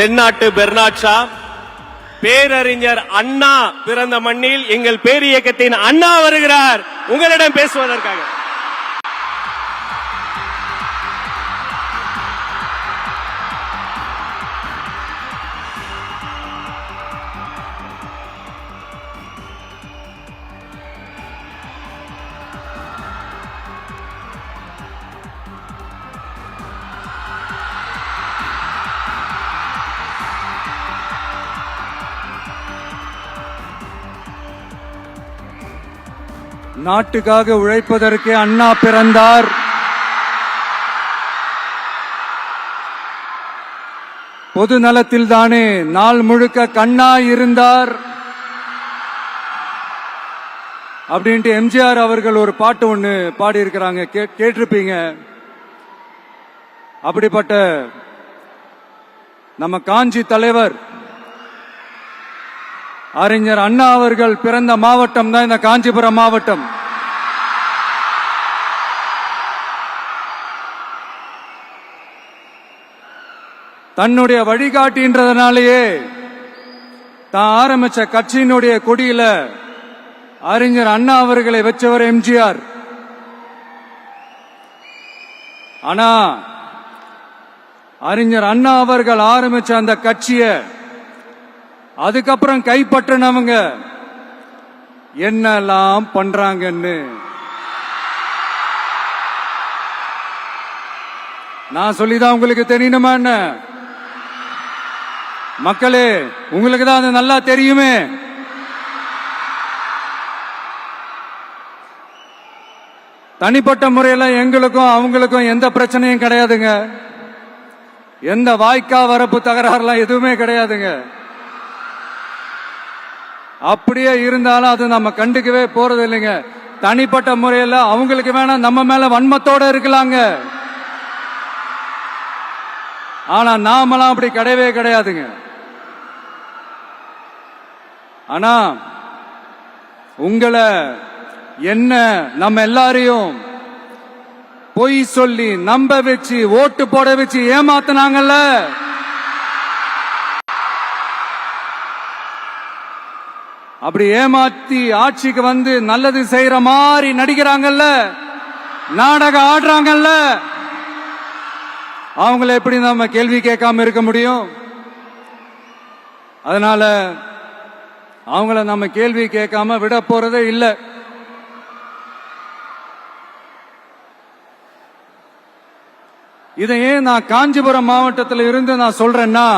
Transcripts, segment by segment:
தென்னாட்டு Bernard Shaw, பேரறிஞர் அண்ணா பிறந்த மண்ணில் எங்கள் பேரியக்கத்தின் அண்ணா வருகிறார் உங்களிடம் பேசுவதற்காக. நாட்டுக்காக உழைப்பதற்கு அண்ணா பிறந்தார். பொது நலத்தில் தானே நாள் முழுக்க கண்ணா இருந்தார் அப்படின்ட்டு எம்ஜிஆர் அவர்கள் ஒரு பாட்டு ஒண்ணு பாடி இருக்கிறாங்க, கேட்டிருப்பீங்க. அப்படிப்பட்ட நம்ம காஞ்சி தலைவர் அறிஞர் அண்ணா அவர்கள் பிறந்த மாவட்டம் தான் இந்த காஞ்சிபுரம் மாவட்டம். தன்னுடைய வழிகாட்டின்றதுனாலேயே தான் ஆரம்பிச்ச கட்சியினுடைய கொடியில அறிஞர் அண்ணா அவர்களை வச்சவர் எம்ஜிஆர். ஆனா அறிஞர் அண்ணா அவர்கள் ஆரம்பிச்ச அந்த கட்சியை அதுக்கப்புறம் கைப்பற்றினவங்க என்னெல்லாம் பண்றாங்கன்னு நான் சொல்லிதான் உங்களுக்கு தெரியணுமா என்ன? மக்களே, உங்களுக்கு தான் அது நல்லா தெரியுமே. தனிப்பட்ட முறையில் எங்களுக்கும் அவங்களுக்கும் எந்த பிரச்சனையும் கிடையாதுங்க. எந்த வாய்க்கா வரப்பு தகராறுலாம் எதுவுமே கிடையாதுங்க. அப்படியே இருந்தாலும் அது நம்ம கண்டுக்கவே போறது இல்லைங்க. தனிப்பட்ட முறையில் அவங்களுக்கு வேணா நம்ம மேல வன்மத்தோட இருக்கலாங்க. ஆனா நாமெல்லாம் அப்படி கிடையவே கிடையாதுங்க. ஆனா உங்களை என்ன நம்ம எல்லாரையும் பொய் சொல்லி நம்ப வச்சு ஓட்டு போட வச்சு ஏமாத்தினாங்கல்ல, அப்படி ஏமாத்தி ஆட்சிக்கு வந்து நல்லது செய்யற மாதிரி நடிக்கிறாங்கல்ல, நாடகம் ஆடுறாங்கல்ல, அவங்கள எப்படி நம்ம கேள்வி கேட்காம இருக்க முடியும்? அதனால அவங்கள நம்ம கேள்வி கேட்காம விட போறதே இல்லை. இதையே நான் காஞ்சிபுரம் மாவட்டத்தில் இருந்து நான் சொல்றேன்னா,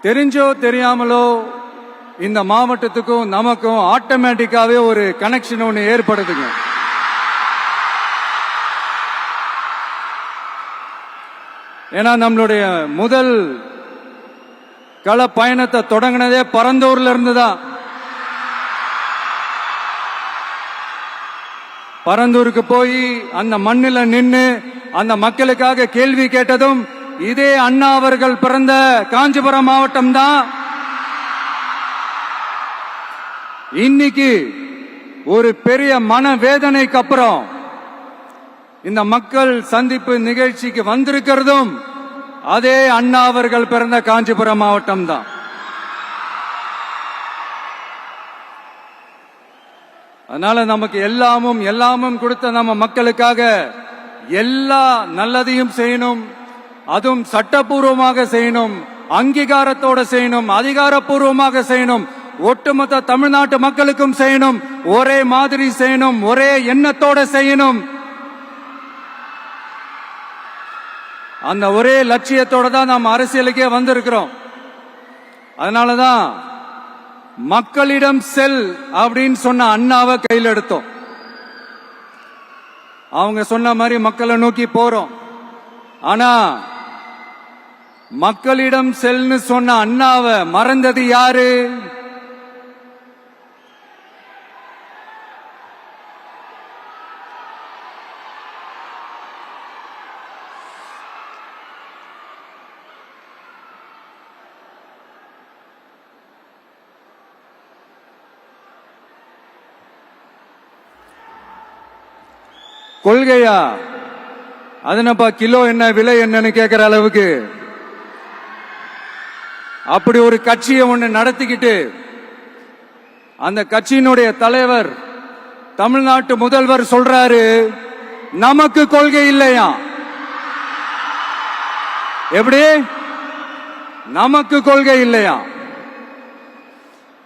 தெரிஞ்சோ தெரியாமலோ இந்த மாவட்டத்துக்கும் நமக்கும் ஆட்டோமேட்டிக்காவே ஒரு கனெக்ஷன் ஒன்று ஏற்படுதுங்க. ஏன்னா நம்மளுடைய முதல் கள பயணத்தை தொடங்கினதே பரந்தூர்ல இருந்துதான். பரந்தூருக்கு போய் அந்த மண்ணில நின்று அந்த மக்களுக்காக கேள்வி கேட்டதும் இதே அண்ணா அவர்கள் பிறந்த காஞ்சிபுரம் மாவட்டம் தான். இன்னைக்கு ஒரு பெரிய மனவேதனைக்கு அப்புறம் இந்த மக்கள் சந்திப்பு நிகழ்ச்சிக்கு வந்திருக்கிறதும் அதே அண்ணா அவர்கள் பிறந்த காஞ்சிபுரம் மாவட்டம் தான். அதனால நமக்கு எல்லாமும் கொடுத்த நம்ம மக்களுக்காக எல்லா நல்லதையும் செய்யணும். அதுவும் சட்டப்பூர்வமாக செய்யணும், அங்கீகாரத்தோட செய்யணும், அதிகாரப்பூர்வமாக செய்யணும், ஒட்டுமொத்த தமிழ்நாட்டு மக்களுக்கும் செய்யணும், ஒரே மாதிரி செய்யணும், ஒரே எண்ணத்தோட செய்யணும். அந்த ஒரே லட்சியத்தோட தான் நாம் அரசியலுக்கே வந்திருக்கிறோம். அதனாலதான் மக்களிடம் செல் அப்படின்னு சொன்ன அண்ணாவை கையில் எடுத்தோம். அவங்க சொன்ன மாதிரி மக்களை நோக்கி போறோம். ஆனா மக்களிடம் செல்னு சொன்ன அண்ணாவை மறந்தது யாரு? கொள்கையா? அதனப்பா கிலோ என்ன விலை என்னன்னு கேட்கிற அளவுக்கு அப்படி ஒரு கட்சியை ஒண்ணு நடத்திக்கிட்டு அந்த கட்சியினுடைய தலைவர் தமிழ்நாட்டு முதல்வர் சொல்றாரு, நமக்கு கொள்கை இல்லையா? எப்படி? நமக்கு கொள்கை இல்லையா?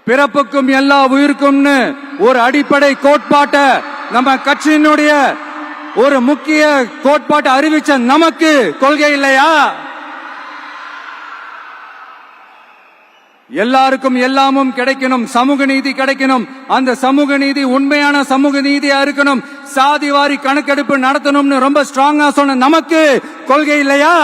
பிறப்புக்கும் எல்லா உயிருக்கும்னு ஒரு அடிப்படை கோட்பாட்டை நம்ம கட்சியினுடைய ஒரு முக்கிய கோட்பாட்டை அறிவிச்ச நமக்கு கொள்கை இல்லையா? எல்லாருக்கும் எல்லாமும் கிடைக்கணும், சமூக நீதி கிடைக்கணும், அந்த சமூக நீதி உண்மையான சமூக நீதியா இருக்கணும், சாதி வாரி கணக்கெடுப்பு நடத்தணும்னு ரொம்ப ஸ்ட்ராங்கா சொன்ன நமக்கு கொள்கை இல்லையா?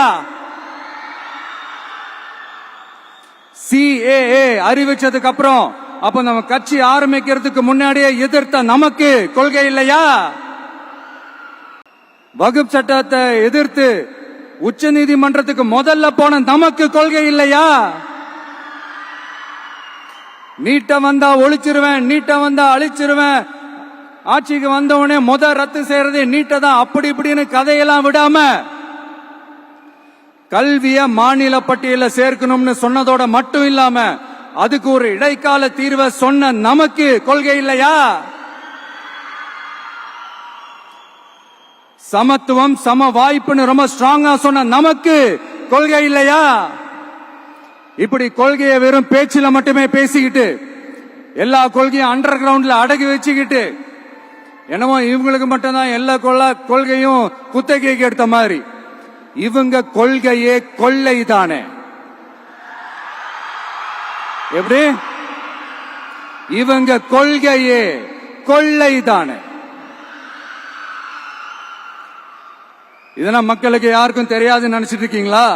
CAA அறிவிச்சதுக்கு அப்புறம் அப்ப நம்ம கட்சி ஆரம்பிக்கிறதுக்கு முன்னாடியே எதிர்த்த நமக்கு கொள்கை இல்லையா? வகுப்பு சட்டத்தை எதிர்த்து உச்ச நீதிமன்றத்துக்கு முதல்ல போன நமக்கு கொள்கை இல்லையா? நீட்ட வந்தா ஒழிச்சிருவேன், நீட்ட வந்தா அழிச்சிருவேன், ஆட்சிக்கு வந்தவனே ரத்து செய்யறதே நீட்ட தான், அப்படி இப்படின்னு கதையெல்லாம் விடாம கல்விய மாநில பட்டியல சேர்க்கணும்னு சொன்னதோட மட்டும் இல்லாம அதுக்கு ஒரு இடைக்கால தீர்வை சொன்ன நமக்கு கொள்கை இல்லையா? சமத்துவம் சம வாய்ப்புன்னு ரொம்ப ஸ்ட்ராங்கா சொன்ன நமக்கு கொள்கை இல்லையா? இப்படி கொள்கையை வெறும் பேச்சில மட்டுமே பேசிக்கிட்டு எல்லா கொள்கையும் அண்டர் கிரவுண்ட்ல அடக்கி வச்சுக்கிட்டு என்னமோ இவங்களுக்கு மட்டும்தான் எல்லா கொள்கையும் குத்தகைக்கு எடுத்த மாதிரி, இவங்க கொள்கையே கொள்ளை தானே. எப்படி? இவங்க கொள்கையே கொள்ளை தானே. இதெல்லாம் மக்களுக்கு யாருக்கும் தெரியாதுன்னு நினைச்சிட்டு இருக்கீங்களா?